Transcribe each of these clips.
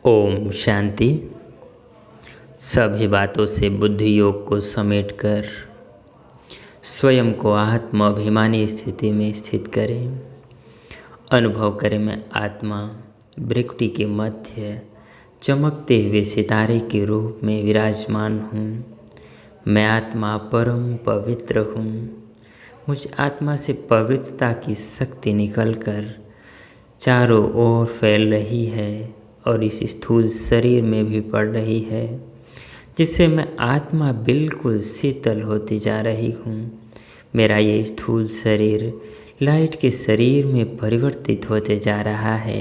ओम शांति। सभी बातों से बुद्धि योग को समेटकर स्वयं को आत्म अभिमानी स्थिति में स्थित करें। अनुभव करें, मैं आत्मा भृकुटी के मध्य चमकते हुए सितारे के रूप में विराजमान हूँ। मैं आत्मा परम पवित्र हूँ। मुझ आत्मा से पवित्रता की शक्ति निकलकर चारों ओर फैल रही है और इस स्थूल शरीर में भी पड़ रही है, जिससे मैं आत्मा बिल्कुल शीतल होती जा रही हूँ। मेरा ये स्थूल शरीर लाइट के शरीर में परिवर्तित होते जा रहा है।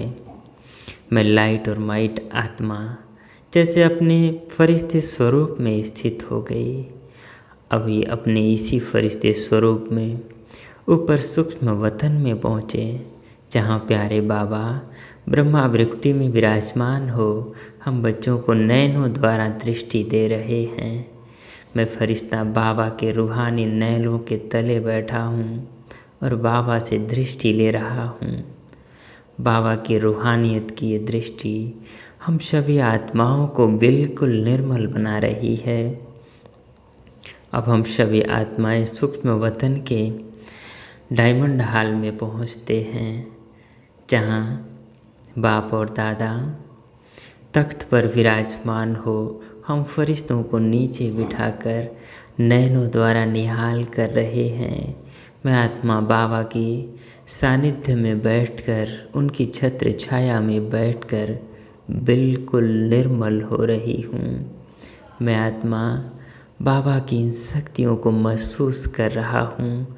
मैं लाइट और माइट आत्मा जैसे अपने फरिश्ते स्वरूप में स्थित हो गई। अभी अपने इसी फरिश्ते स्वरूप में ऊपर सूक्ष्म वतन में पहुँचे, जहाँ प्यारे बाबा ब्रह्मा भृकुटी में विराजमान हो हम बच्चों को नैनों द्वारा दृष्टि दे रहे हैं। मैं फरिश्ता बाबा के रूहानी नैनों के तले बैठा हूँ और बाबा से दृष्टि ले रहा हूँ। बाबा की रूहानियत की ये दृष्टि हम सभी आत्माओं को बिल्कुल निर्मल बना रही है। अब हम सभी आत्माएं सूक्ष्म वतन के डायमंड हॉल में पहुँचते हैं, जहाँ बाप और दादा तख्त पर विराजमान हो हम फरिश्तों को नीचे बिठाकर नैनों द्वारा निहाल कर रहे हैं। मैं आत्मा बाबा की सानिध्य में बैठकर, उनकी छत्र छाया में बैठकर बिल्कुल निर्मल हो रही हूँ। मैं आत्मा बाबा की इन शक्तियों को महसूस कर रहा हूँ।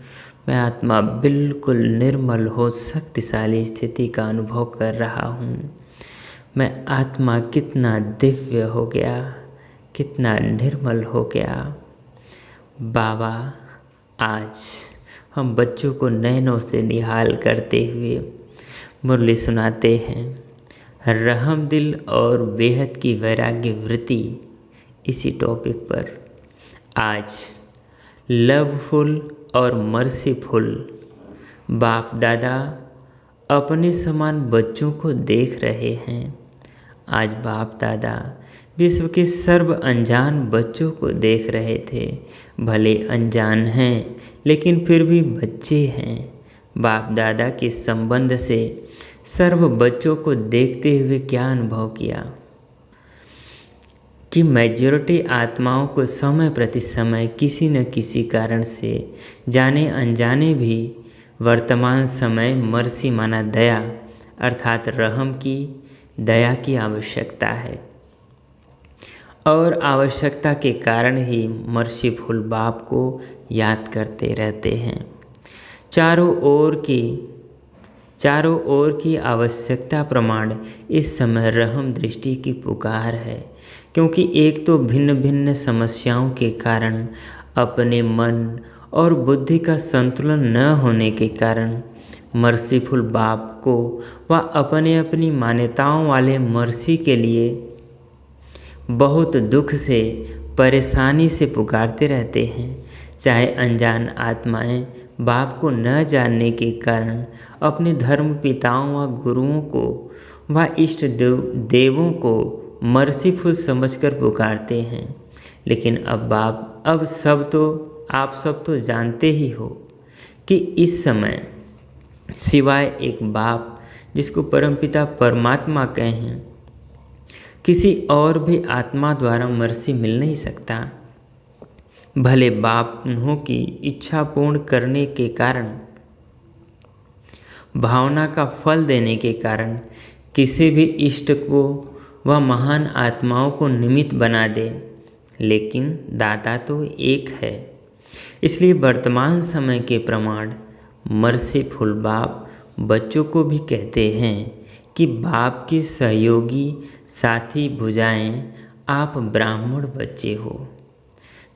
मैं आत्मा बिल्कुल निर्मल हो शक्तिशाली स्थिति का अनुभव कर रहा हूँ। मैं आत्मा कितना दिव्य हो गया, कितना निर्मल हो गया। बाबा आज हम बच्चों को नैनों से निहाल करते हुए मुरली सुनाते हैं। रहम दिल और बेहद की वैराग्य वृत्ति, इसी टॉपिक पर आज लवफुल और मर्सीफुल बाप दादा अपने समान बच्चों को देख रहे हैं। आज बाप दादा विश्व के सर्व अनजान बच्चों को देख रहे थे। भले अनजान हैं लेकिन फिर भी बच्चे हैं। बाप दादा के संबंध से सर्व बच्चों को देखते हुए क्या अनुभव किया कि मेजॉरिटी आत्माओं को समय प्रति समय किसी न किसी कारण से जाने अनजाने भी वर्तमान समय मर्सी माना दया अर्थात रहम की, दया की आवश्यकता है और आवश्यकता के कारण ही मर्सीफुल बाप को याद करते रहते हैं। चारों ओर की आवश्यकता प्रमाण इस समय रहम दृष्टि की पुकार है, क्योंकि एक तो भिन्न भिन्न समस्याओं के कारण अपने मन और बुद्धि का संतुलन न होने के कारण मर्सीफुल बाप को व अपनी मान्यताओं वाले मर्सी के लिए बहुत दुख से, परेशानी से पुकारते रहते हैं। चाहे अनजान आत्माएं बाप को न जानने के कारण अपने धर्म पिताओं व गुरुओं को व इष्ट देवों को मर्सीफुल समझकर पुकारते हैं। लेकिन अब आप सब तो जानते ही हो कि इस समय सिवाय एक बाप जिसको परमपिता परमात्मा कहें, किसी और भी आत्मा द्वारा मर्सी मिल नहीं सकता। भले बाप उन्हों की इच्छा पूर्ण करने के कारण, भावना का फल देने के कारण किसी भी इष्ट को व महान आत्माओं को निमित्त बना दे, लेकिन दाता तो एक है। इसलिए वर्तमान समय के प्रमाण मर्सीफुल बाप बच्चों को भी कहते हैं कि बाप के सहयोगी साथी भुजाएं आप ब्राह्मण बच्चे हो,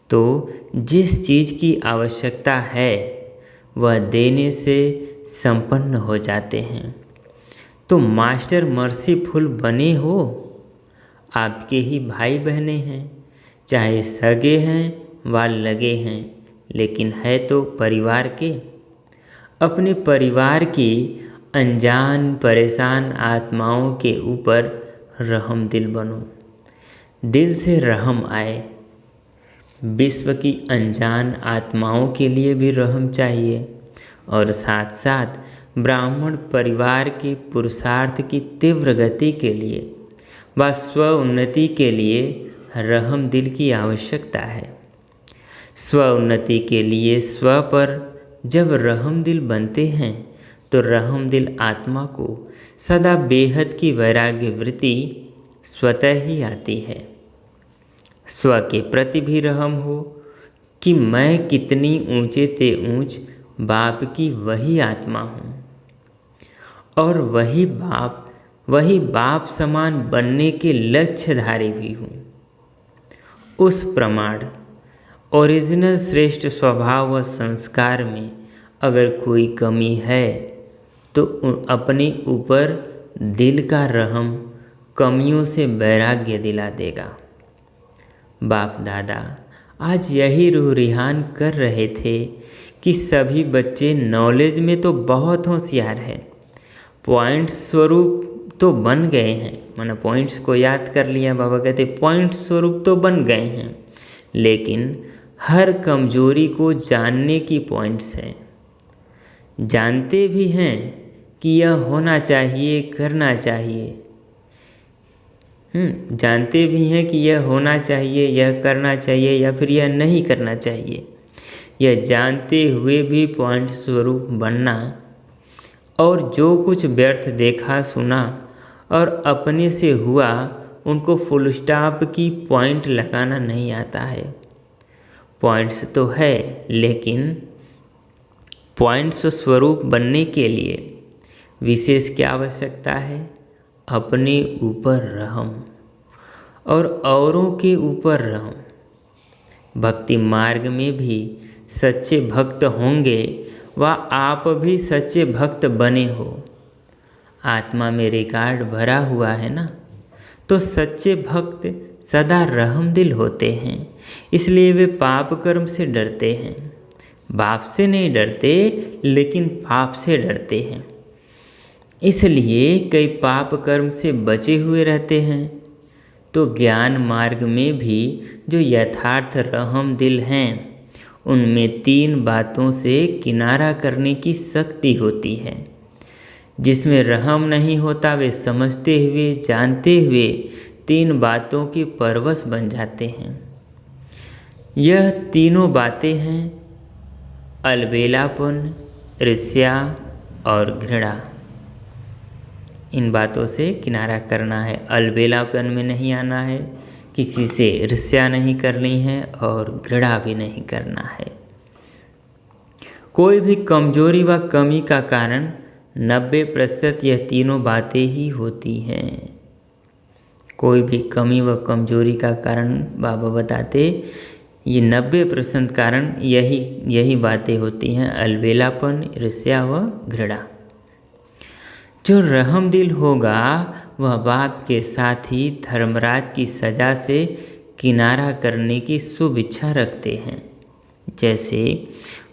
तो जिस चीज़ की आवश्यकता है वह देने से संपन्न हो जाते हैं। तो मास्टर मर्सीफुल बने हो, आपके ही भाई बहने हैं, चाहे सगे हैं व लगे हैं, लेकिन है तो परिवार के। अपने परिवार की अनजान परेशान आत्माओं के ऊपर रहम दिल बनो, दिल से रहम आए। विश्व की अनजान आत्माओं के लिए भी रहम चाहिए और साथ साथ ब्राह्मण परिवार के पुरुषार्थ की तीव्र गति के लिए व स्व उन्नति के लिए रहम दिल की आवश्यकता है। स्व उन्नति के लिए स्व पर जब रहम दिल बनते हैं तो रहम दिल आत्मा को सदा बेहद की वैराग्य वृत्ति स्वतः ही आती है। स्व के प्रति भी रहम हो कि मैं कितनी ऊंचे ते ऊंच बाप की वही आत्मा हूँ और वही बाप समान बनने के लक्ष्यधारी भी हूँ। उस प्रमाण ओरिजिनल श्रेष्ठ स्वभाव व संस्कार में अगर कोई कमी है तो अपने ऊपर दिल का रहम कमियों से वैराग्य दिला देगा। बाप दादा आज यही रूह रिहान कर रहे थे कि सभी बच्चे नॉलेज में तो बहुत होशियार हैं, पॉइंट स्वरूप तो बन गए हैं, माना पॉइंट्स को याद कर लिया। बाबा कहते पॉइंट स्वरूप तो बन गए हैं, लेकिन हर कमजोरी को जानने की पॉइंट्स हैं। जानते भी हैं कि यह होना चाहिए, करना चाहिए। जानते भी हैं कि यह होना चाहिए, यह करना चाहिए या फिर यह नहीं करना चाहिए। यह जानते हुए भी पॉइंट स्वरूप बनना और जो कुछ व्यर्थ देखा सुना और अपने से हुआ उनको फुल स्टॉप की पॉइंट लगाना नहीं आता है। पॉइंट्स तो है, लेकिन पॉइंट्स स्वरूप बनने के लिए विशेष क्या आवश्यकता है? अपने ऊपर रहम और औरों के ऊपर रहम। भक्ति मार्ग में भी सच्चे भक्त होंगे व आप भी सच्चे भक्त बने हो। आत्मा में रिकॉर्ड भरा हुआ है ना, तो सच्चे भक्त सदा रहम दिल होते हैं, इसलिए वे पाप कर्म से डरते हैं। बाप से नहीं डरते, लेकिन पाप से डरते हैं। इसलिए कई पाप कर्म से बचे हुए रहते हैं। तो ज्ञान मार्ग में भी जो यथार्थ रहम दिल हैं, उनमें 3 बातों से किनारा करने की शक्ति होती है। जिसमें रहम नहीं होता वे समझते हुए जानते हुए 3 बातों के परवश बन जाते हैं। यह तीनों बातें हैं अलबेलापन, ईर्ष्या और घृणा। इन बातों से किनारा करना है। अलबेलापन में नहीं आना है, किसी से ईर्ष्या नहीं करनी है और घृणा भी नहीं करना है। कोई भी कमजोरी व कमी का कारण 90% यह तीनों बातें ही होती हैं। कोई भी कमी व कमजोरी का कारण बाबा बताते ये 90% कारण यही बातें होती हैं, अलबेलापन, ईर्ष्या व घृणा। जो रहम दिल होगा वह बाप के साथ ही धर्मराज की सजा से किनारा करने की शुभ इच्छा रखते हैं। जैसे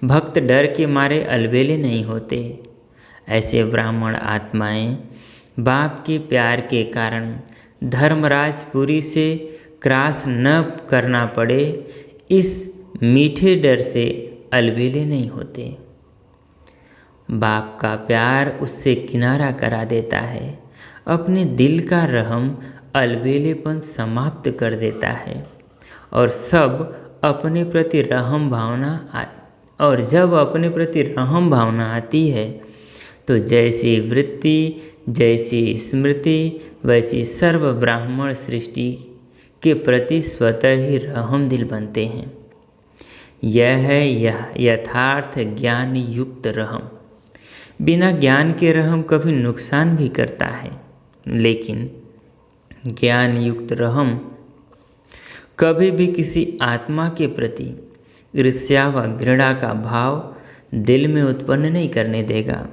भक्त डर के मारे अलबेले नहीं होते, ऐसे ब्राह्मण आत्माएं बाप के प्यार के कारण धर्मराजपुरी से क्रॉस न करना पड़े, इस मीठे डर से अलबेले नहीं होते। बाप का प्यार उससे किनारा करा देता है, अपने दिल का रहम अलबेलेपन समाप्त कर देता है और सब अपने प्रति रहम भावना और जब अपने प्रति रहम भावना आती है तो जैसी वृत्ति, जैसी स्मृति, वैसी सर्व ब्राह्मण सृष्टि के प्रति स्वतः ही रहम दिल बनते हैं। यह है यथार्थ ज्ञान युक्त रहम। बिना ज्ञान के रहम कभी नुकसान भी करता है, लेकिन ज्ञान युक्त रहम कभी भी किसी आत्मा के प्रति ईर्ष्या व घृणा का भाव दिल में उत्पन्न नहीं करने देगा।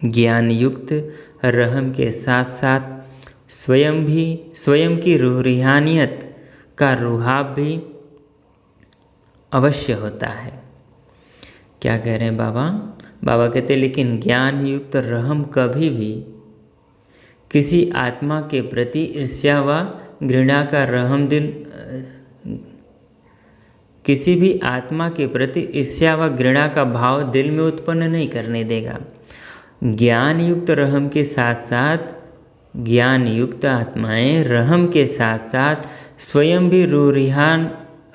ज्ञान युक्त रहम के साथ साथ स्वयं की रूहानियत का रुहाब भी अवश्य होता है। क्या कह रहे हैं बाबा? बाबा कहते लेकिन ज्ञान युक्त रहम कभी भी किसी आत्मा के प्रति ईर्ष्या व घृणा का रहम दिल किसी भी आत्मा के प्रति ईर्ष्या व घृणा का भाव दिल में उत्पन्न नहीं करने देगा। ज्ञान युक्त रहम के साथ साथ ज्ञान युक्त आत्माएं रहम के साथ साथ स्वयं भी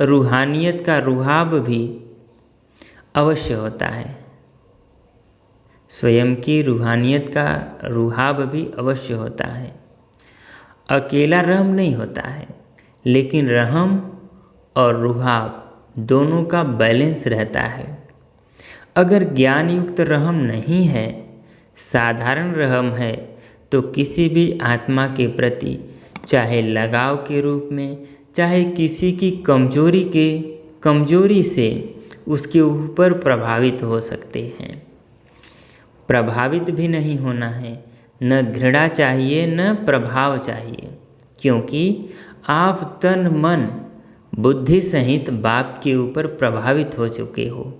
रूहानियत का रुहाब भी अवश्य होता है। स्वयं की रूहानियत का रुहाब भी अवश्य होता है। अकेला रहम नहीं होता है, लेकिन रहम और रुहाब दोनों का बैलेंस रहता है। अगर ज्ञान युक्त रहम नहीं है, साधारण रहम है, तो किसी भी आत्मा के प्रति चाहे लगाव के रूप में, चाहे किसी की कमजोरी से उसके ऊपर प्रभावित हो सकते हैं। प्रभावित भी नहीं होना है, न घृणा चाहिए न प्रभाव चाहिए, क्योंकि आप तन मन बुद्धि सहित बाप के ऊपर प्रभावित हो चुके हो।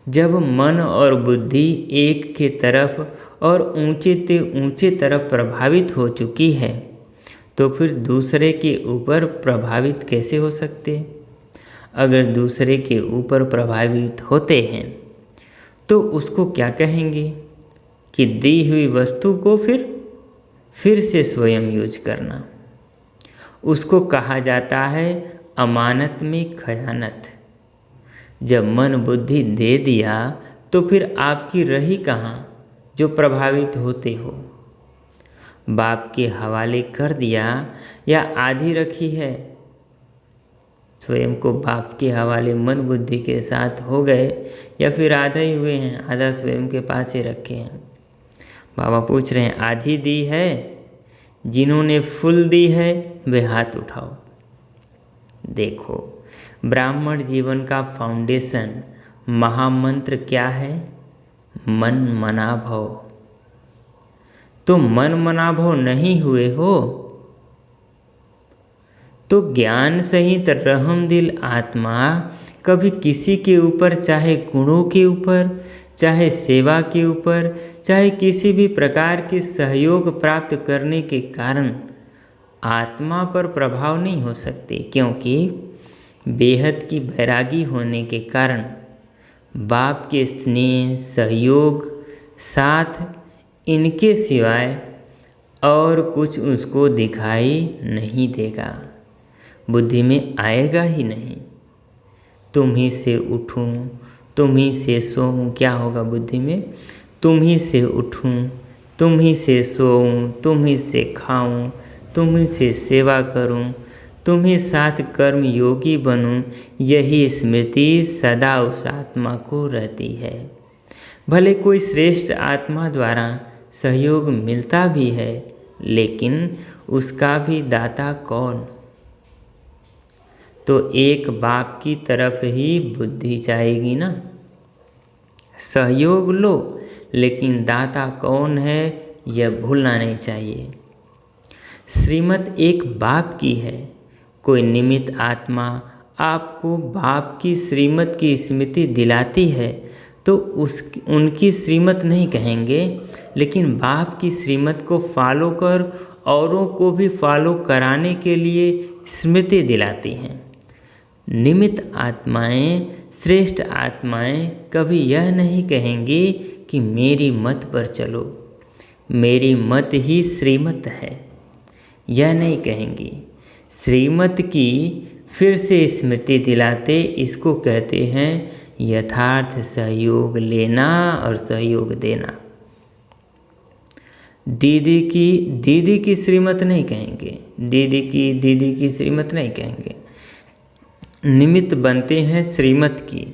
जब मन और बुद्धि एक के तरफ और ऊंचे से ऊंचे तरफ प्रभावित हो चुकी है, तो फिर दूसरे के ऊपर प्रभावित कैसे हो सकते? अगर दूसरे के ऊपर प्रभावित होते हैं तो उसको क्या कहेंगे कि दी हुई वस्तु को फिर से स्वयं यूज करना। उसको कहा जाता है अमानत में खयानत। जब मन बुद्धि दे दिया तो फिर आपकी रही कहाँ जो प्रभावित होते हो? बाप के हवाले कर दिया या आधी रखी है? स्वयं को बाप के हवाले मन बुद्धि के साथ हो गए या फिर आधा ही हुए हैं, आधा स्वयं के पास ही रखे हैं। बाबा पूछ रहे हैं आधी दी है? जिन्होंने फुल दी है वे हाथ उठाओ। देखो, ब्राह्मण जीवन का फाउंडेशन महामंत्र क्या है? मन मना भव। तो मन मना भव नहीं हुए हो तो ज्ञान सहित रहम दिल आत्मा कभी किसी के ऊपर, चाहे गुणों के ऊपर, चाहे सेवा के ऊपर, चाहे किसी भी प्रकार के सहयोग प्राप्त करने के कारण आत्मा पर प्रभाव नहीं हो सकते, क्योंकि बेहद की बैरागी होने के कारण बाप के स्नेह सहयोग साथ इनके सिवाय और कुछ उसको दिखाई नहीं देगा, बुद्धि में आएगा ही नहीं। तुम ही से उठूं, तुम ही से सोऊं, क्या होगा बुद्धि में? तुम ही से उठूं, तुम ही से सोऊं, तुम ही से खाऊं, तुम ही से सेवा करूं, तुम ही साथ कर्म योगी बनूं, यही स्मृति सदा उस आत्मा को रहती है। भले कोई श्रेष्ठ आत्मा द्वारा सहयोग मिलता भी है, लेकिन उसका भी दाता कौन? तो एक बाप की तरफ ही बुद्धि जाएगी ना। सहयोग लो, लेकिन दाता कौन है यह भूलना नहीं चाहिए। श्रीमत एक बाप की है। कोई निमित्त आत्मा आपको बाप की श्रीमत की स्मृति दिलाती है तो उनकी श्रीमत नहीं कहेंगे, लेकिन बाप की श्रीमत को फॉलो कर औरों को भी फॉलो कराने के लिए स्मृति दिलाती हैं। निमित्त आत्माएं, श्रेष्ठ आत्माएं कभी यह नहीं कहेंगी कि मेरी मत पर चलो, मेरी मत ही श्रीमत है, यह नहीं कहेंगी। श्रीमत की फिर से स्मृति दिलाते इसको कहते हैं यथार्थ सहयोग लेना और सहयोग देना। दीदी की श्रीमत नहीं कहेंगे, दीदी की श्रीमत नहीं कहेंगे। निमित्त बनते हैं श्रीमत की,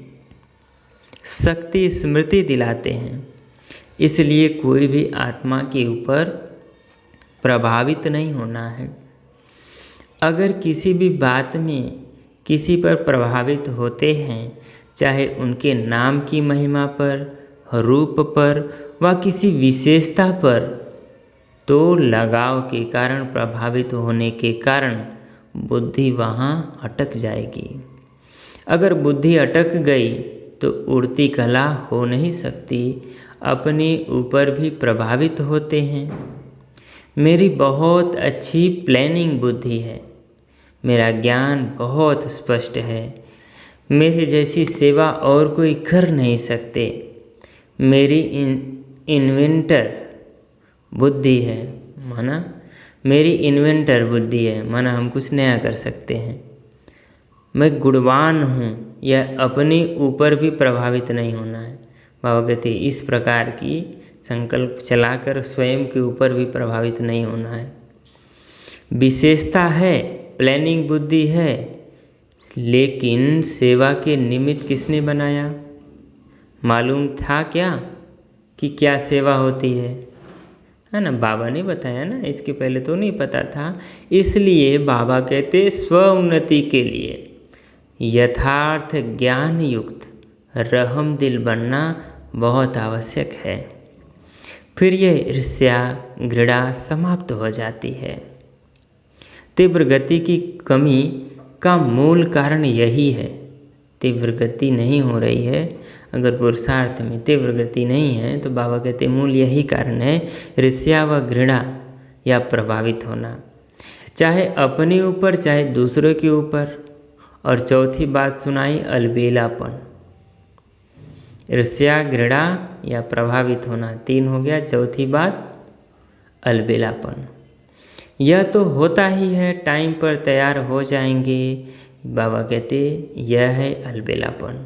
शक्ति स्मृति दिलाते हैं। इसलिए कोई भी आत्मा के ऊपर प्रभावित नहीं होना है। अगर किसी भी बात में किसी पर प्रभावित होते हैं, चाहे उनके नाम की महिमा पर, रूप पर व किसी विशेषता पर, तो लगाव के कारण, प्रभावित होने के कारण बुद्धि वहाँ अटक जाएगी। अगर बुद्धि अटक गई तो उड़ती कला हो नहीं सकती, अपने ऊपर भी प्रभावित होते हैं। मेरी बहुत अच्छी प्लानिंग बुद्धि है, मेरा ज्ञान बहुत स्पष्ट है, मेरे जैसी सेवा और कोई कर नहीं सकते। मेरी इन्वेंटर बुद्धि है, माना मेरी इन्वेंटर बुद्धि है, माना हम कुछ नया कर सकते हैं। मैं गुणवान हूँ, यह अपने ऊपर भी प्रभावित नहीं होना है। बाबा कहते इस प्रकार की संकल्प चलाकर स्वयं के ऊपर भी प्रभावित नहीं होना है। विशेषता है, प्लानिंग बुद्धि है, लेकिन सेवा के निमित्त किसने बनाया? मालूम था क्या कि क्या सेवा होती है ना? बाबा ने बताया ना, इसके पहले तो नहीं पता था। इसलिए बाबा कहते स्व उन्नति के लिए यथार्थ ज्ञान युक्त रहम दिल बनना बहुत आवश्यक है। फिर यह ईर्ष्या घृणा समाप्त हो जाती है। तीव्र गति की कमी का मूल कारण यही है। तीव्र गति नहीं हो रही है, अगर पुरुषार्थ में तीव्र गति नहीं है तो बाबा कहते मूल यही कारण है, ईर्ष्या व घृणा या प्रभावित होना, चाहे अपने ऊपर चाहे दूसरों के ऊपर। और चौथी बात सुनाई अलबेलापन। ईर्ष्या घृणा या प्रभावित होना 3 हो गया, चौथी बात अलबेलापन। यह तो होता ही है, टाइम पर तैयार हो जाएंगे। बाबा कहते यह है अलबेलापन।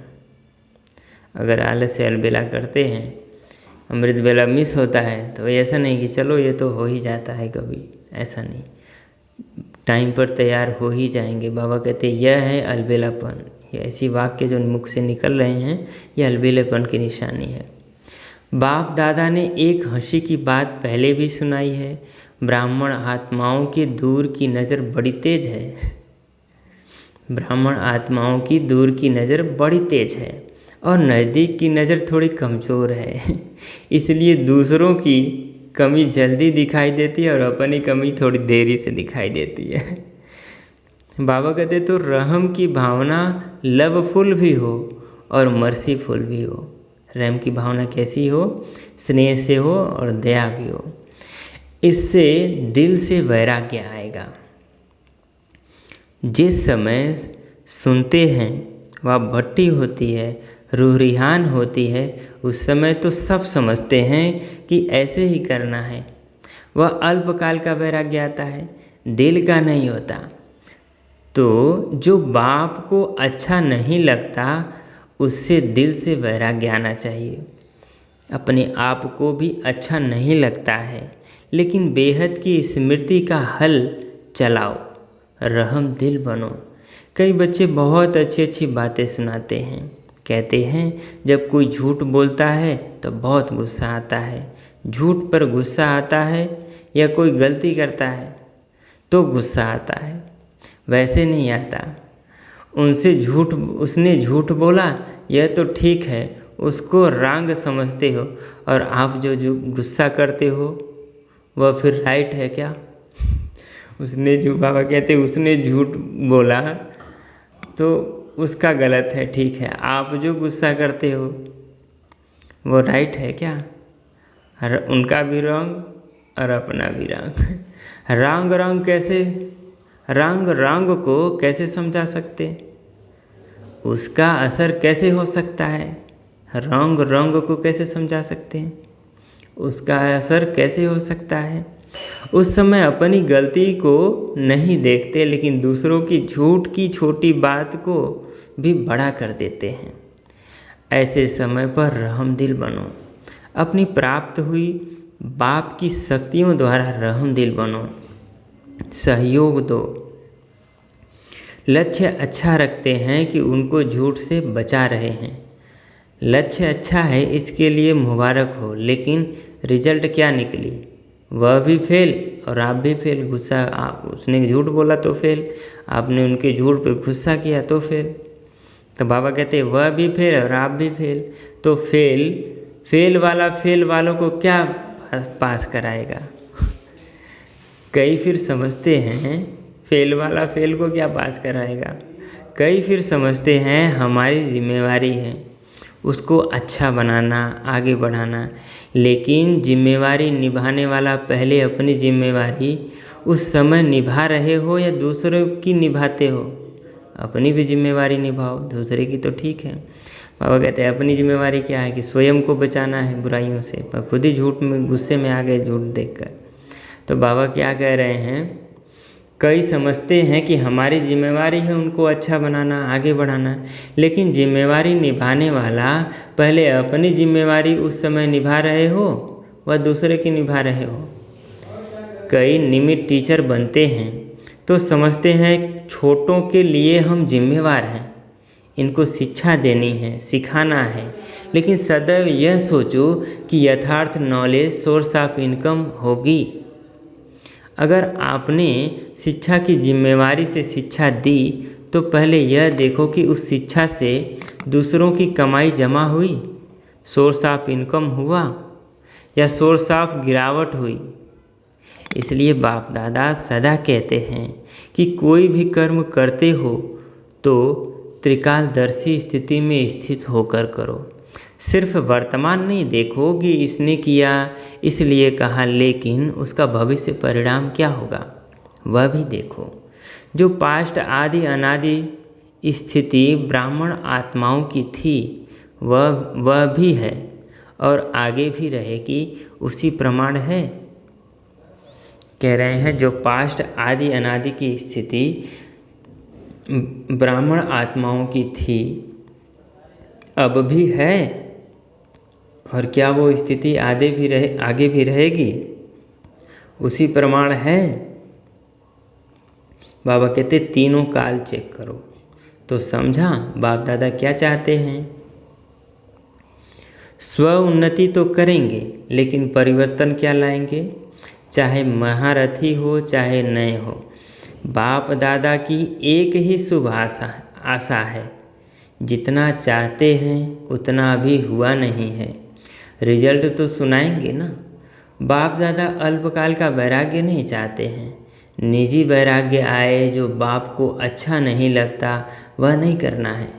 अगर आलस से अलबेला करते हैं, अमृत बेला मिस होता है, तो ऐसा नहीं कि चलो ये तो हो ही जाता है कभी, ऐसा नहीं, टाइम पर तैयार हो ही जाएंगे। बाबा कहते यह है अलबेलापन। ये ऐसी वाक्य जो मुख से निकल रहे हैं, यह अलबेलेपन की निशानी है। बाप दादा ने एक हंसी की बात पहले भी सुनाई है, ब्राह्मण आत्माओं की दूर की नज़र बड़ी तेज है। ब्राह्मण आत्माओं की दूर की नज़र बड़ी तेज है और नज़दीक की नज़र थोड़ी कमज़ोर है। इसलिए दूसरों की कमी जल्दी दिखाई देती है और अपनी कमी थोड़ी देरी से दिखाई देती है। बाबा कहते तो रहम की भावना लवफुल भी हो और मर्सीफुल भी हो। रहम की भावना कैसी हो? स्नेह से हो और दया भी हो। इससे दिल से वैराग्य आएगा। जिस समय सुनते हैं वह भट्टी होती है, रूह रिहान होती है, उस समय तो सब समझते हैं कि ऐसे ही करना है। वह अल्पकाल का वैराग्य आता है, दिल का नहीं होता। तो जो बाप को अच्छा नहीं लगता उससे दिल से वैराग्य आना चाहिए। अपने आप को भी अच्छा नहीं लगता है, लेकिन बेहद की स्मृति का हल चलाओ, रहम दिल बनो। कई बच्चे बहुत अच्छी अच्छी बातें सुनाते हैं, कहते हैं जब कोई झूठ बोलता है तो बहुत गुस्सा आता है। झूठ पर गुस्सा आता है या कोई गलती करता है तो गुस्सा आता है, वैसे नहीं आता। उसने झूठ बोला यह तो ठीक है, उसको रांग समझते हो, और आप जो गुस्सा करते हो वह फिर राइट है क्या? बाबा कहते उसने झूठ बोला तो उसका गलत है, ठीक है। आप जो गुस्सा करते हो वो राइट है क्या? उनका भी रंग और अपना भी रंग। रंग कैसे? रंग को कैसे समझा सकते? उसका असर कैसे हो सकता है? रंग को कैसे समझा सकते हैं? उसका असर कैसे हो सकता है? उस समय अपनी गलती को नहीं देखते, लेकिन दूसरों की झूठ की छोटी बात को भी बड़ा कर देते हैं। ऐसे समय पर रहम दिल बनो। अपनी प्राप्त हुई बाप की शक्तियों द्वारा रहम दिल बनो, सहयोग दो। लक्ष्य अच्छा रखते हैं कि उनको झूठ से बचा रहे हैं। लक्ष्य अच्छा है, इसके लिए मुबारक हो, लेकिन रिजल्ट क्या निकली? वह भी फेल और आप भी फेल। उसने झूठ बोला तो फेल, आपने उनके झूठ पे गुस्सा किया तो फेल। तो बाबा कहते वह भी फेल और आप भी फेल। तो फेल वालों को क्या पास कराएगा? कई फिर समझते हैं फेल वाला फेल को क्या पास कराएगा। कई फिर समझते हैं हमारी जिम्मेवारी है, उसको अच्छा बनाना, आगे बढ़ाना। लेकिन जिम्मेवारी निभाने वाला पहले अपनी जिम्मेवारी उस समय निभा रहे हो या दूसरों की निभाते हो? अपनी भी जिम्मेवारी निभाओ, दूसरे की तो ठीक है। बाबा कहते हैं अपनी जिम्मेवारी क्या है कि स्वयं को बचाना है बुराइयों से, पर खुद ही झूठ में गुस्से में आ गए झूठ देखकर। तो बाबा क्या कह रहे हैं, कई समझते हैं कि हमारी जिम्मेवारी है उनको अच्छा बनाना, आगे बढ़ाना, लेकिन जिम्मेवारी निभाने वाला पहले अपनी जिम्मेवारी उस समय निभा रहे हो व दूसरे की निभा रहे हो। कई नियमित टीचर बनते हैं तो समझते हैं छोटों के लिए हम जिम्मेवार हैं, इनको शिक्षा देनी है, सिखाना है, लेकिन सदैव यह सोचो कि यथार्थ नॉलेज सोर्स ऑफ इनकम होगी। अगर आपने शिक्षा की जिम्मेवारी से शिक्षा दी तो पहले यह देखो कि उस शिक्षा से दूसरों की कमाई जमा हुई, सोर्स ऑफ इनकम हुआ, या सोर्स ऑफ गिरावट हुई। इसलिए बाप दादा सदा कहते हैं कि कोई भी कर्म करते हो तो त्रिकालदर्शी स्थिति में स्थित होकर करो। सिर्फ वर्तमान नहीं देखो कि इसने किया इसलिए कहा, लेकिन उसका भविष्य परिणाम क्या होगा वह भी देखो। जो पास्ट आदि अनादि स्थिति ब्राह्मण आत्माओं की थी वह भी है और आगे भी रहेगी, उसी प्रमाण है। कह रहे हैं जो पास्ट आदि अनादि की स्थिति ब्राह्मण आत्माओं की थी अब भी है, और क्या वो स्थिति आगे भी रहेगी, उसी प्रमाण है। बाबा कहते तीनों काल चेक करो। तो समझा बाप दादा क्या चाहते हैं। स्व उन्नति तो करेंगे लेकिन परिवर्तन क्या लाएंगे, चाहे महारथी हो चाहे नए हो। बाप दादा की एक ही शुभ आशा है, जितना चाहते हैं उतना अभी हुआ नहीं है, रिजल्ट तो सुनाएंगे ना। बाप दादा अल्पकाल का वैराग्य नहीं चाहते हैं, निजी वैराग्य आए जो बाप को अच्छा नहीं लगता वह नहीं करना है,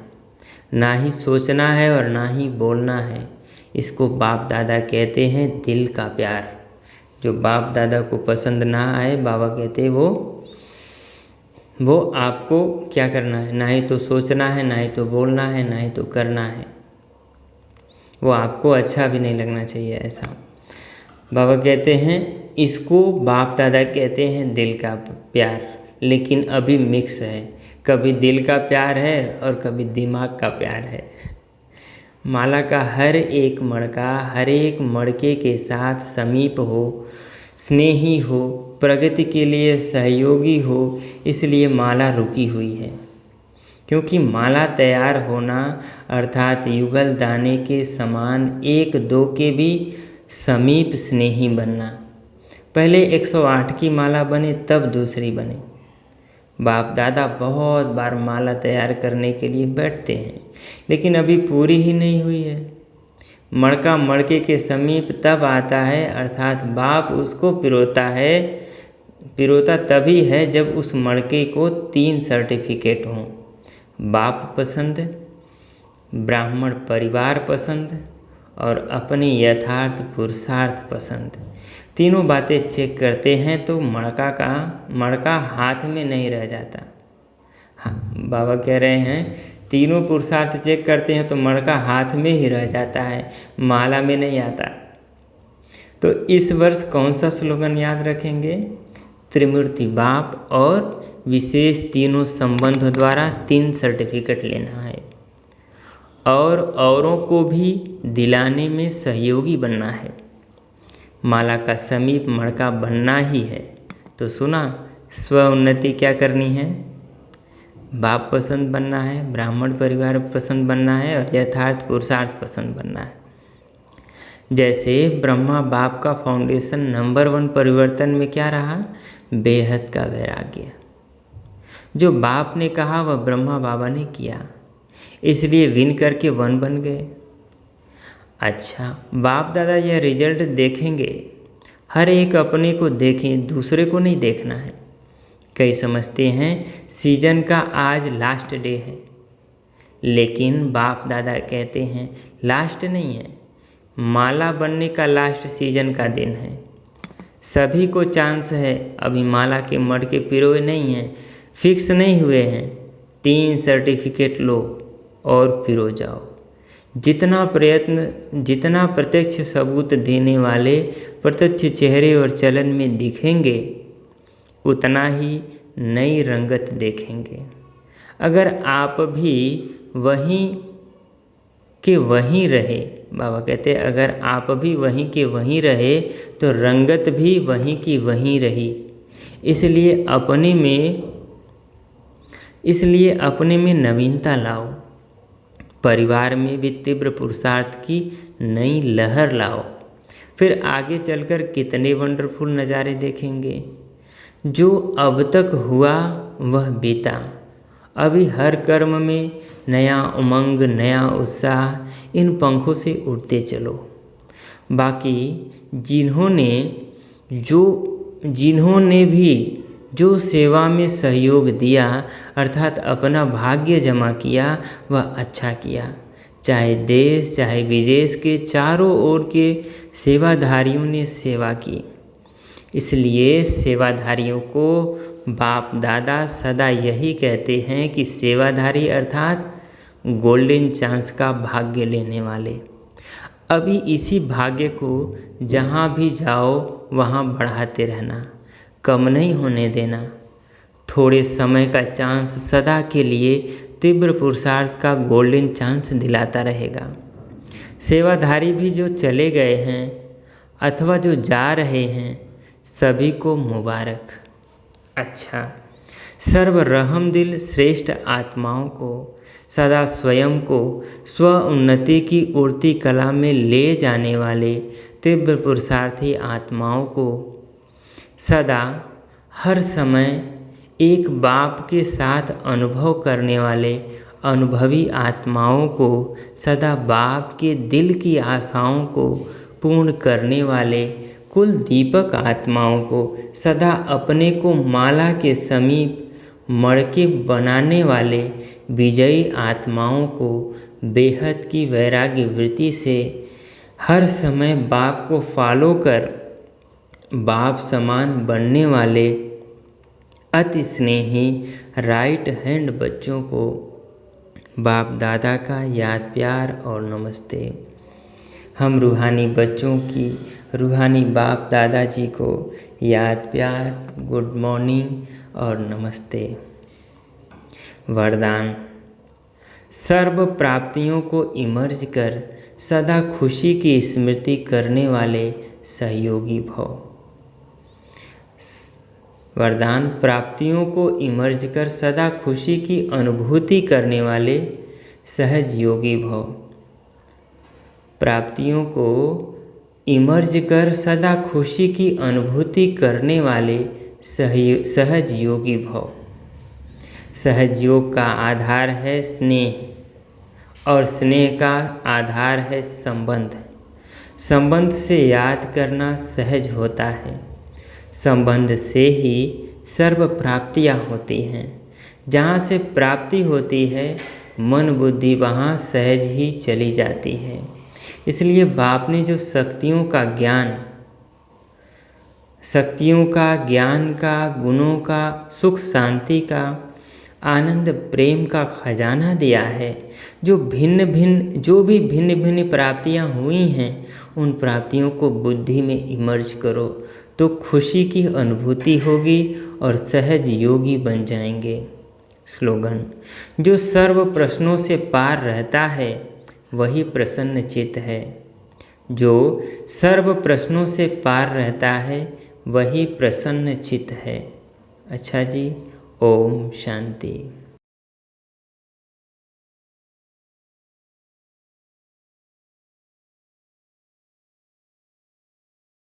ना ही सोचना है और ना ही बोलना है। इसको बाप दादा कहते हैं दिल का प्यार। जो बाप दादा को पसंद ना आए, बाबा कहते वो आपको क्या करना है, ना ही तो सोचना है, ना ही तो बोलना है, ना ही तो करना है। वो आपको अच्छा भी नहीं लगना चाहिए ऐसा। बाबा कहते हैं इसको बाप दादा कहते हैं दिल का प्यार, लेकिन अभी मिक्स है, कभी दिल का प्यार है और कभी दिमाग का प्यार है। माला का हर एक मड़का हर एक मड़के के साथ समीप हो, स्नेही हो, प्रगति के लिए सहयोगी हो, इसलिए माला रुकी हुई है। क्योंकि माला तैयार होना अर्थात युगल दाने के समान एक दो के भी समीप स्नेही बनना। पहले 108 की माला बने तब दूसरी बने। बाप दादा बहुत बार माला तैयार करने के लिए बैठते हैं, लेकिन अभी पूरी ही नहीं हुई है। मड़का मड़के के समीप तब आता है, अर्थात बाप उसको पिरोता तभी है जब उस मड़के को 3 सर्टिफिकेट हों, बाप पसंद, ब्राह्मण परिवार पसंद और अपने यथार्थ पुरुषार्थ पसंद। तीनों बातें चेक करते हैं तो मड़का हाथ में नहीं रह जाता। हाँ, बाबा कह रहे हैं तीनों पुरुषार्थ चेक करते हैं तो मड़का हाथ में ही रह जाता है, माला में नहीं आता। तो इस वर्ष कौन सा स्लोगन याद रखेंगे, त्रिमूर्ति बाप और विशेष तीनों संबंधों द्वारा 3 सर्टिफिकेट लेना है और औरों को भी दिलाने में सहयोगी बनना है। माला का समीप मड़का बनना ही है। तो सुना, स्व उन्नति क्या करनी है, बाप पसंद बनना है, ब्राह्मण परिवार पसंद बनना है और यथार्थ पुरुषार्थ पसंद बनना है। जैसे ब्रह्मा बाप का फाउंडेशन नंबर 1 परिवर्तन में क्या रहा, बेहद का वैराग्य। जो बाप ने कहा वह ब्रह्मा बाबा ने किया, इसलिए विन करके 1 बन गए। अच्छा, बाप दादा यह रिजल्ट देखेंगे, हर एक अपने को देखें, दूसरे को नहीं देखना है। कई समझते हैं सीजन का आज लास्ट डे है, लेकिन बाप दादा कहते हैं लास्ट नहीं है, माला बनने का लास्ट सीजन का दिन है। सभी को चांस है, अभी माला के मटके पिरोए नहीं हैं, फिक्स नहीं हुए हैं। 3 सर्टिफिकेट लो और पिरो जाओ। जितना प्रयत्न, जितना प्रत्यक्ष सबूत देने वाले प्रत्यक्ष चेहरे और चलन में दिखेंगे, उतना ही नई रंगत देखेंगे। अगर आप भी वहीं के वहीं रहे, बाबा कहते हैं अगर आप भी वहीं के वहीं रहे तो रंगत भी वहीं की वहीं रही। इसलिए अपने में नवीनता लाओ। परिवार में भी तीव्र पुरुषार्थ की नई लहर लाओ। फिर आगे चलकर कितने वंडरफुल नज़ारे देखेंगे। जो अब तक हुआ वह बीता। अभी हर कर्म में नया उमंग, नया उत्साह, इन पंखों से उड़ते चलो। बाकी जिन्होंने भी जो सेवा में सहयोग दिया, अर्थात अपना भाग्य जमा किया, वह अच्छा किया। चाहे देश चाहे विदेश के चारों ओर के सेवाधारियों ने सेवा की। इसलिए सेवाधारियों को बाप दादा सदा यही कहते हैं कि सेवाधारी अर्थात गोल्डन चांस का भाग्य लेने वाले। अभी इसी भाग्य को जहाँ भी जाओ वहाँ बढ़ाते रहना, कम नहीं होने देना। थोड़े समय का चांस सदा के लिए तीव्र पुरुषार्थ का गोल्डन चांस दिलाता रहेगा। सेवाधारी भी जो चले गए हैं अथवा जो जा रहे हैं, सभी को मुबारक। अच्छा, सर्व रहम दिल श्रेष्ठ आत्माओं को सदा स्वयं को स्व उन्नति की उड़ती कला में ले जाने वाले तीव्र पुरुषार्थी आत्माओं को सदा हर समय एक बाप के साथ अनुभव करने वाले अनुभवी आत्माओं को सदा बाप के दिल की आशाओं को पूर्ण करने वाले कुल दीपक आत्माओं को सदा अपने को माला के समीप मड़के बनाने वाले विजयी आत्माओं को बेहद की वैराग्य वृत्ति से हर समय बाप को फॉलो कर बाप समान बनने वाले अति स्नेही राइट हैंड बच्चों को बाप दादा का याद प्यार और नमस्ते। हम रूहानी बच्चों की रूहानी बाप दादाजी को याद प्यार, गुड मॉर्निंग और नमस्ते। वरदान, सर्व प्राप्तियों को इमर्ज कर सदा खुशी की स्मृति करने वाले सहयोगी भव। वरदान, प्राप्तियों को इमर्ज कर सदा खुशी की अनुभूति करने वाले सहज योगी भव। प्राप्तियों को इमर्ज कर सदा खुशी की अनुभूति करने वाले सहज योगी भव। सहज योग का आधार है स्नेह और स्नेह का आधार है संबंध। संबंध से याद करना सहज होता है। संबंध से ही सर्व प्राप्तियाँ होती हैं। जहाँ से प्राप्ति होती है मन बुद्धि वहाँ सहज ही चली जाती है। इसलिए बाप ने जो शक्तियों का ज्ञान का, गुणों का, सुख शांति का, आनंद प्रेम का खजाना दिया है, जो भी भिन्न भिन्न प्राप्तियाँ हुई हैं, उन प्राप्तियों को बुद्धि में इमर्ज करो तो खुशी की अनुभूति होगी और सहज योगी बन जाएंगे। स्लोगन, जो सर्व प्रश्नों से पार रहता है वही प्रसन्न चित्त है। जो सर्व प्रश्नों से पार रहता है वही प्रसन्न चित्त है। अच्छा जी, ओम शांति।